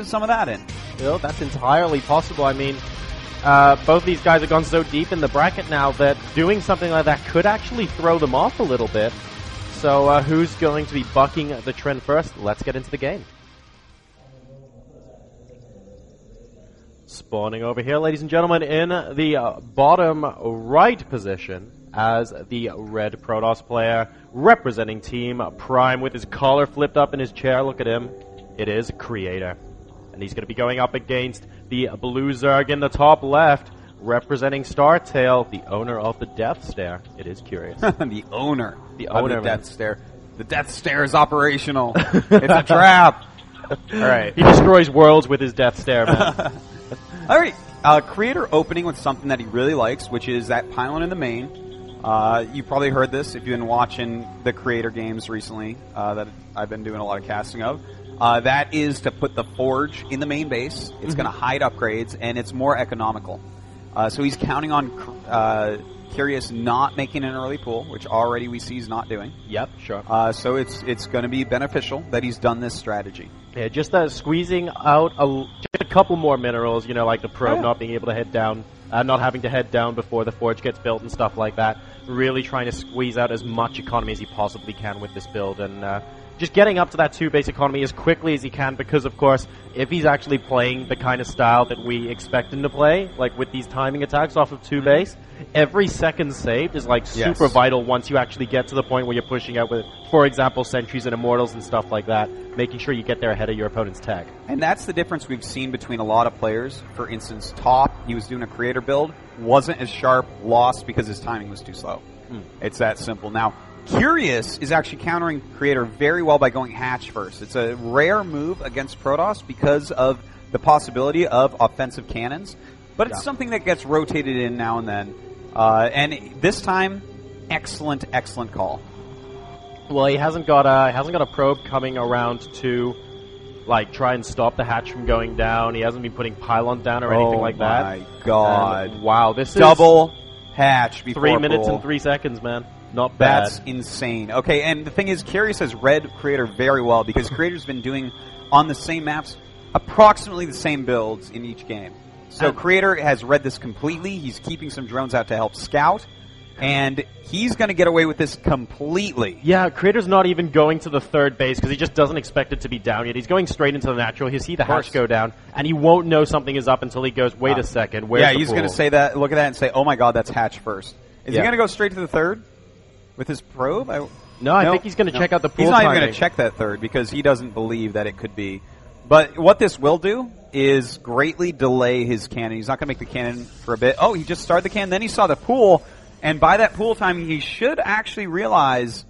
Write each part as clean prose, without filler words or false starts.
some of that in. Well, that's entirely possible. I mean, both these guys have gone so deep in the bracket now that doing something like that could actually throw them off a little bit. So who's going to be bucking the trend first? Let's get into the game. Spawning over here, ladies and gentlemen, in the bottom right position as the red Protoss player representing Team Prime with his collar flipped up in his chair. Look at him. It is Creator. And he's going to be going up against the blue Zerg in the top left, representing StarTale, the owner of the Death Stare. It is Curious. The owner of the Death Stare. The Death Stare is operational. It's a trap. All right. He destroys worlds with his Death Stare, man. All right. Creator opening with something that he really likes, which is that pylon in the main. You probably heard this if you've been watching the Creator games recently that I've been doing a lot of casting of. That is to put the forge in the main base. It's going to hide upgrades, and it's more economical. So he's counting on Curious not making an early pool, which already we see he's not doing. Yep, sure. So it's going to be beneficial that he's done this strategy. Yeah, just squeezing out just a couple more minerals, you know, like the probe not being able to head down, not having to head down before the forge gets built and stuff like that. Really trying to squeeze out as much economy as he possibly can with this build, and just getting up to that 2-base economy as quickly as he can, because, of course, if he's actually playing the kind of style that we expect him to play, like with these timing attacks off of 2-base, every second saved is, like, super vital once you actually get to the point where you're pushing out with, for example, sentries and immortals and stuff like that, making sure you get there ahead of your opponent's tech. And that's the difference we've seen between a lot of players. For instance, Top, he was doing a Creator build, wasn't as sharp, lost because his timing was too slow. It's that simple. Now, Curious is actually countering Creator very well by going hatch first. It's a rare move against Protoss because of the possibility of offensive cannons, but it's something that gets rotated in now and then. And this time, excellent call. Well, he hasn't got a probe coming around to like try and stop the hatch from going down. He hasn't been putting pylons down or anything like that. Oh my god! And, wow, this double hatch before 3 minutes pool. and 3 seconds, man. Not bad. That's insane. Okay, and the thing is, Curious has read Creator very well because Creator's been doing on the same maps approximately the same builds in each game. So Creator has read this completely. He's keeping some drones out to help scout, and he's going to get away with this completely. Yeah, Creator's not even going to the third base because he just doesn't expect it to be down yet. He's going straight into the natural. He'll see the hatch go down, and he won't know something is up until he goes, wait a second, where's the he's pool? going to say that, look at that and say, oh my god, that's hatch first. Is he going to go straight to the third with his probe? No, I think he's going to check out the pool He's not timing. even going to check that third because he doesn't believe that it could be. But what this will do is greatly delay his cannon. He's not going to make the cannon for a bit. Oh, he just started the cannon, then he saw the pool, and by that pool timing, he should actually realize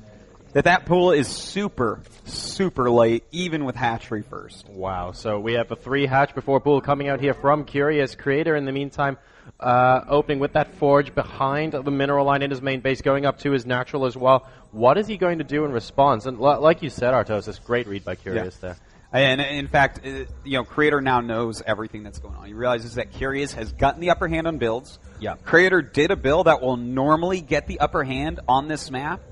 that that pool is super, super late, even with hatchery first. Wow, so we have a 3 hatch before pool coming out here from Curious. Creator, in the meantime, opening with that forge behind the mineral line in his main base, going up to his natural as well. What is he going to do in response? And like you said, Artosis, great read by Curious there. And in fact, Creator now knows everything that's going on. He realizes that Curious has gotten the upper hand on builds. Yeah. Creator did a build that will normally get the upper hand on this map,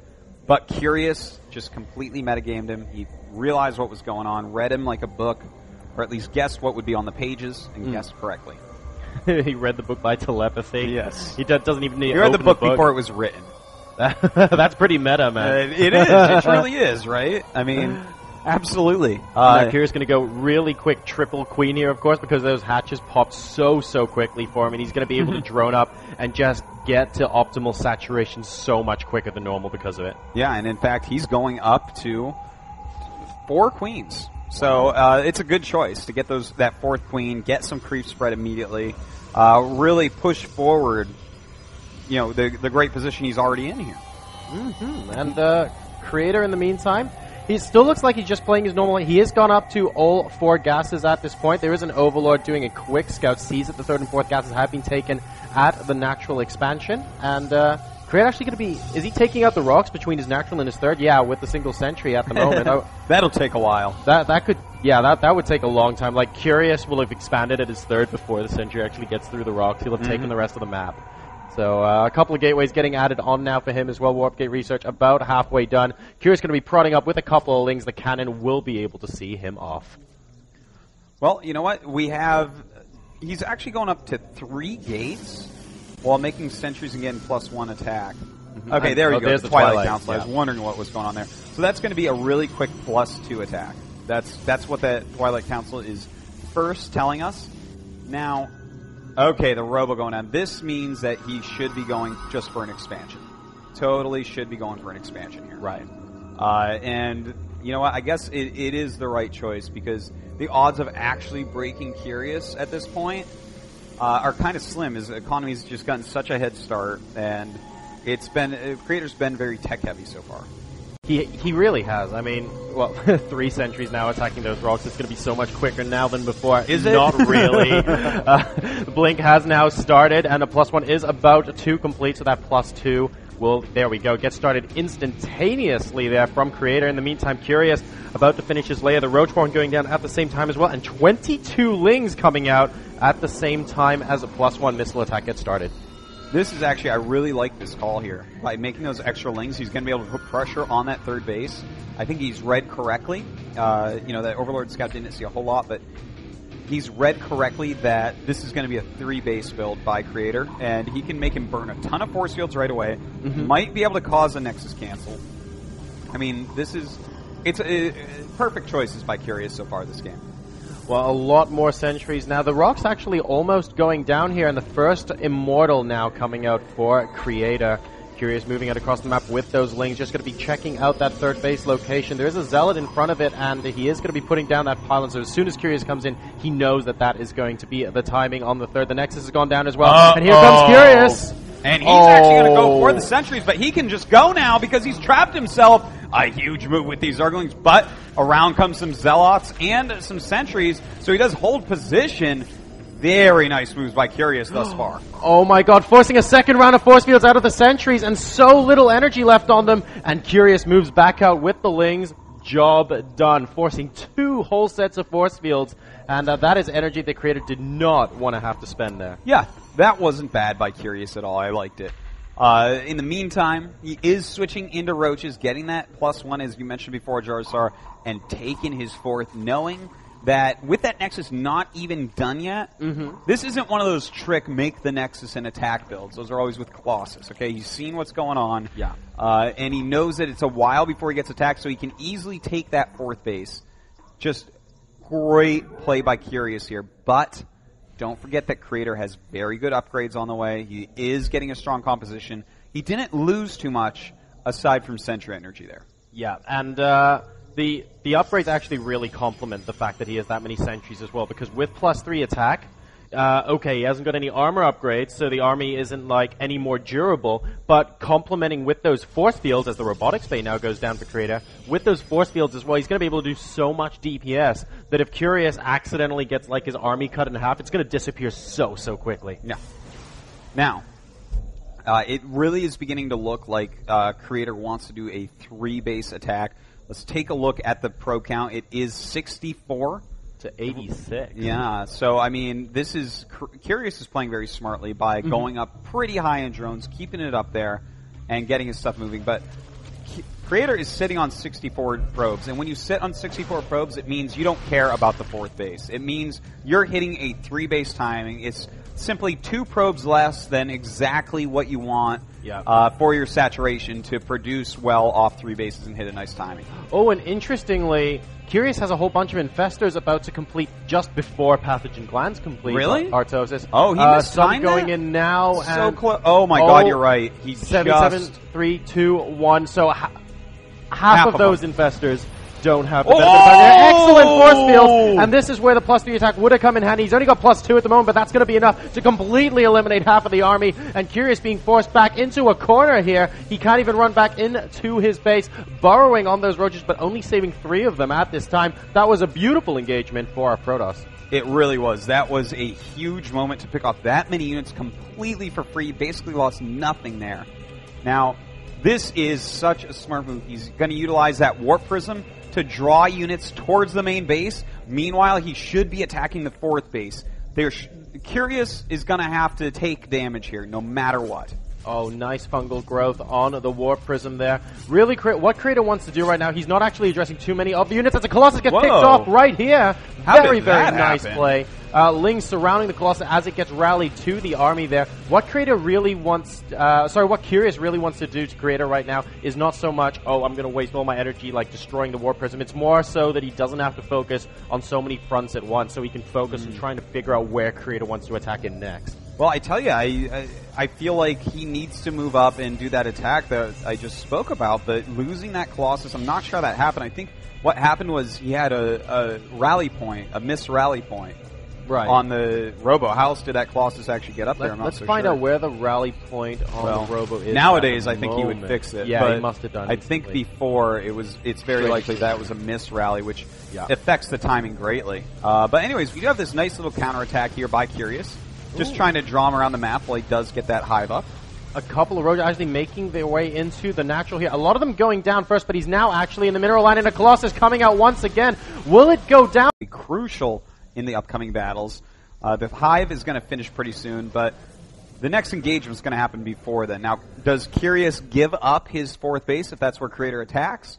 but Curious just completely metagamed him. He realized what was going on, read him like a book, or at least guessed what would be on the pages, and guessed correctly. He read the book by telepathy. Yes. He doesn't even need to open open the book before it was written. That's pretty meta, man. It is. It really is, right? I mean, absolutely. Curious going to go really quick triple queen here, of course, because those hatches popped so quickly for him, and he's going to be able to drone up and just get to optimal saturation so much quicker than normal because of it. Yeah, and in fact, he's going up to 4 queens. So it's a good choice to get that 4th queen, get some creep spread immediately, really push forward, the great position he's already in here. And Creator, in the meantime, he still looks like he's just playing his normal. He has gone up to all 4 gases at this point. There is an Overlord doing a quick scout, sees that the 3rd and 4th gases have been taken at the natural expansion, and Creator actually going to be... Is he taking out the rocks between his natural and his 3rd? Yeah, with the single sentry at the moment. That'll take a while. That would take a long time. Like, Curious will have expanded at his 3rd before the sentry actually gets through the rocks. He'll have taken the rest of the map. So a couple of gateways getting added on now for him as well. Warp gate research about halfway done. Curious going to be prodding up with a couple of lings. The cannon will be able to see him off. Well, you know what? He's actually going up to 3 gates while making sentries and getting +1 attack. Okay, there you go. There's the Twilight Council. Yeah. I was wondering what was going on there. So that's going to be a really quick +2 attack. That's what that Twilight Council is first telling us. Now, okay, the Robo going on. This means that he should be going just for an expansion. Totally should be going for an expansion here. Right. And you know what? I guess it is the right choice because the odds of actually breaking Curious at this point are kind of slim. His economy's just gotten such a head start, and Creator's been very tech heavy so far. He really has. I mean, well, 3 sentries now attacking those rocks. It's going to be so much quicker now than before. Is it? Not really. The blink has now started, and the +1 is about to complete, so that +2 will, there we go, get started instantaneously there from Creator. In the meantime, Curious about to finish his layer. The Roachborn going down at the same time as well, and 22 Lings coming out at the same time as a +1 missile attack gets started. This is actually, I really like this call here. By making those extra Lings, he's going to be able to put pressure on that third base. I think he's read correctly. That Overlord Scout didn't see a whole lot, but he's read correctly that this is going to be a 3-base build by Creator, and he can make him burn a ton of force fields right away. Might be able to cause a Nexus cancel. I mean, it's perfect choices by Curious so far this game. Well, a lot more sentries now. The rock's actually almost going down here, and the first Immortal now coming out for Creator. Curious moving out across the map with those Lings, just going to be checking out that third base location. There is a Zealot in front of it, and he is going to be putting down that pylon, so as soon as Curious comes in, he knows that is going to be the timing on the third. The Nexus has gone down as well, and here comes Curious! And he's actually going to go for the sentries, but he can just go now because he's trapped himself. A huge move with these Zerglings, but around comes some Zealots and some sentries, so he does hold position. Very nice moves by Curious thus far. Oh my god, forcing a second round of force fields out of the sentries, and so little energy left on them, and Curious moves back out with the Lings. Job done, forcing 2 whole sets of force fields, and that is energy the Creator did not want to have to spend there. Yeah, that wasn't bad by Curious at all. I liked it. In the meantime, he is switching into Roaches, getting that +1, as you mentioned before, Jarzar, and taking his 4th, knowing that with that Nexus not even done yet, this isn't one of those make the Nexus and attack builds. Those are always with Colossus, okay? He's seen what's going on, and he knows that it's a while before he gets attacked, so he can easily take that 4th base. Just great play by Curious here, but don't forget that Creator has very good upgrades on the way. He is getting a strong composition. He didn't lose too much aside from Sentry Energy there. Yeah, and the upgrades actually really complement the fact that he has that many sentries as well, because with +3 attack, okay, he hasn't got any armor upgrades, so the army isn't any more durable, but complementing with those force fields, as the robotics bay now goes down for Creator, with those force fields as well, he's going to be able to do so much DPS that if Curious accidentally gets his army cut in half, it's going to disappear so quickly. Yeah. Now, it really is beginning to look like Creator wants to do a 3-base attack. Let's take a look at the pro count. It is 64 to 86. Yeah, so I mean, this is Curious is playing very smartly by going up pretty high in drones, keeping it up there, and getting his stuff moving. But Creator is sitting on 64 probes, and when you sit on 64 probes, it means you don't care about the 4th base. It means you're hitting a 3-base timing. It's simply 2 probes less than exactly what you want for your saturation to produce well off 3 bases and hit a nice timing. Oh, and interestingly, Curious has a whole bunch of Infestors about to complete just before Pathogen Glands complete. Really? Artosis. Oh, he missed some going in now. So close. Oh my god, you're right. He's 7, 3, 2, 1. So half of those Infestors don't have the benefit of their excellent force field, and this is where the +3 attack would have come in handy. He's only got +2 at the moment, but that's going to be enough to completely eliminate half of the army, and Curious being forced back into a corner here. He can't even run back into his base, burrowing on those Roaches, but only saving 3 of them at this time. That was a beautiful engagement for our Protoss. It really was. That was a huge moment to pick off that many units completely for free. Basically lost nothing there. Now, this is such a smart move. He's going to utilize that Warp Prism to draw units towards the main base. Meanwhile, he should be attacking the 4th base. Curious is going to have to take damage here, no matter what. Oh, nice fungal growth on the Warp Prism there. Really, what Creator wants to do right now, he's not actually addressing too many of the units as the Colossus gets picked off right here. Very nice play. Ling surrounding the Colossus as it gets rallied to the army there. What Creator really wants, what Curious really wants to do to Creator right now is not so much, oh, I'm going to waste all my energy like destroying the Warp Prism. It's more so that he doesn't have to focus on so many fronts at once, so he can focus on trying to figure out where Creator wants to attack in next. Well, I tell you, I feel like he needs to move up and do that attack that I just spoke about, but losing that Colossus, I'm not sure that happened. I think what happened was he had a rally point, a missed rally point on the Robo. How else did that Colossus actually get up there? I'm not Let's so find sure. out where the rally point on the Robo is. Nowadays, I think he would fix it. Yeah, but he must have done it. I think before, it's very likely that was a missed rally, which affects the timing greatly. But anyways, we do have this nice little counterattack here by Curious. Just trying to draw him around the map while he does get that hive up. A couple of rogues actually making their way into the natural here. A lot of them going down first, but he's now actually in the mineral line, and a Colossus coming out once again. Will it go down? Crucial in the upcoming battles. The hive is going to finish pretty soon, but the next engagement is going to happen before then. Now, does Curious give up his fourth base if that's where Creator attacks?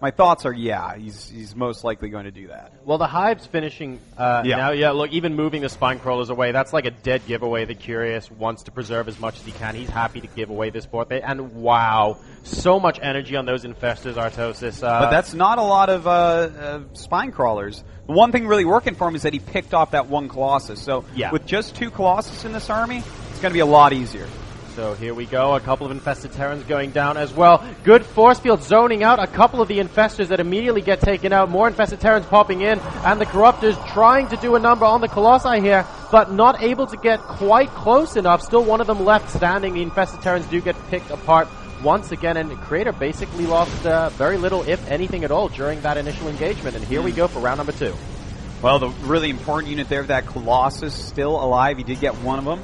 My thoughts are, yeah, he's most likely going to do that. Well, the hive's finishing now. Yeah, look, even moving the spine crawlers away, that's like a dead giveaway that Curious wants to preserve as much as he can. He's happy to give away this fourth base. And wow, so much energy on those infestors, Artosis. But that's not a lot of spine crawlers. The one thing really working for him is that he picked off that one Colossus. So with just 2 Colossus in this army, it's going to be a lot easier. So here we go, a couple of infested Terrans going down as well. Good force field zoning out a couple of the infestors that immediately get taken out. More infested Terrans popping in, and the Corruptors trying to do a number on the Colossi here, but not able to get quite close enough. Still one of them left standing. The infested Terrans do get picked apart once again, and Creator basically lost very little, if anything at all, during that initial engagement. And here we go for round number 2. Well, the really important unit there, that Colossus, still alive. He did get one of them.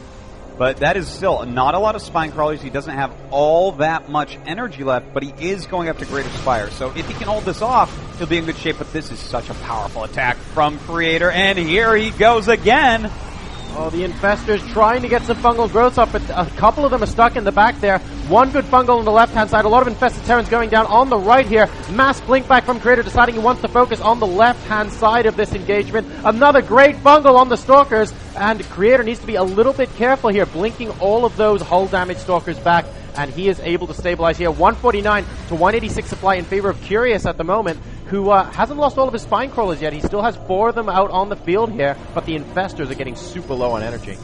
But that is still not a lot of spine crawlers. He doesn't have all that much energy left, but he is going up to Greater Spire. So if he can hold this off, he'll be in good shape. But this is such a powerful attack from Creator, and here he goes again. Oh, the infestors trying to get some fungal growths up, but a couple of them are stuck in the back there. One good fungal on the left-hand side. A lot of infested Terrans going down on the right here. Mass blink back from Creator, deciding he wants to focus on the left-hand side of this engagement. Another great fungal on the Stalkers, and Creator needs to be a little bit careful here, blinking all of those hull damage Stalkers back, and he is able to stabilize here. 149 to 186 supply in favor of Curious at the moment, who hasn't lost all of his spine crawlers yet. He still has 4 of them out on the field here, but the infestors are getting super low on energy.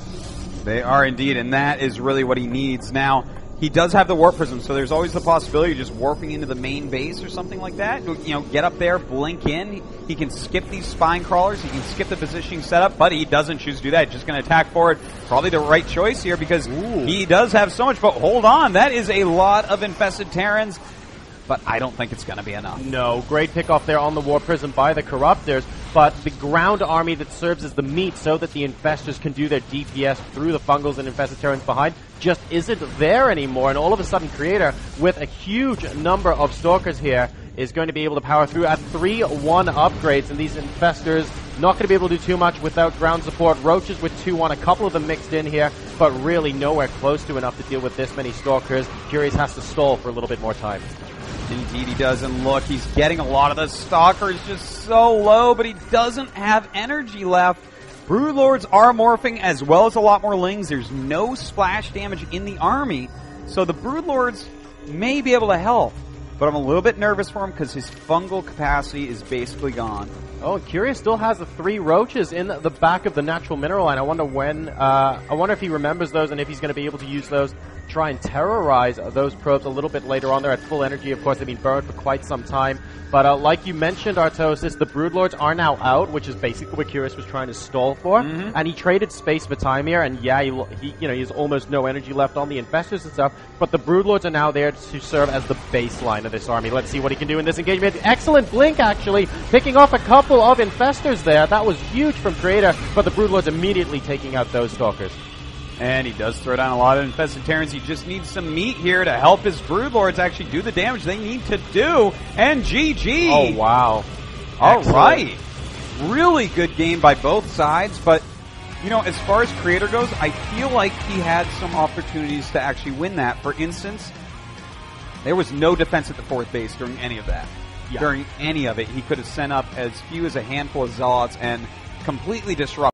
They are indeed, and that is really what he needs. Now, he does have the Warp Prism, so there's always the possibility of just warping into the main base or something like that. You know, get up there, blink in. He can skip these spine crawlers. He can skip the positioning setup, but he doesn't choose to do that. He's just going to attack forward. Probably the right choice here because he does have so much, but hold on. That is a lot of infested Terrans. But I don't think it's going to be enough. No, great pickoff there on the War Prism by the Corruptors, but the ground army that serves as the meat so that the infestors can do their DPS through the fungals and infested Terrans behind just isn't there anymore, and all of a sudden Creator, with a huge number of Stalkers here, is going to be able to power through at 3-1 upgrades, and these infestors not going to be able to do too much without ground support. Roaches with 2-1, a couple of them mixed in here, but really nowhere close to enough to deal with this many Stalkers. Curious has to stall for a little bit more time. Indeed he does, and look, he's getting a lot of the Stalkers just so low, but he doesn't have energy left. Broodlords are morphing as well as a lot more Lings. There's no splash damage in the army, so the Broodlords may be able to help, but I'm a little bit nervous for him because his fungal capacity is basically gone. Oh, Curious still has the 3 roaches in the back of the natural mineral line. I wonder when, I wonder if he remembers those and if he's going to be able to use those, try and terrorize those probes a little bit later on. They're at full energy. Of course, they've been burned for quite some time. But like you mentioned, Artosis, the Broodlords are now out, which is basically what Curious was trying to stall for. And he traded space for time here, and yeah, he has almost no energy left on the infestors and stuff. But the Broodlords are now there to serve as the baseline of this army. Let's see what he can do in this engagement. Excellent blink, actually, picking off a couple of infestors there. That was huge from Creator, but the Broodlords immediately taking out those Stalkers. And he does throw down a lot of infested Terrans. He just needs some meat here to help his Broodlords actually do the damage they need to do. And GG! Oh, wow. All right. Really good game by both sides, but You know, as far as Creator goes, I feel like he had some opportunities to actually win that. For instance, there was no defense at the fourth base during any of that. Yeah. During any of it, he could have sent up as few as a handful of Zealots and completely disrupt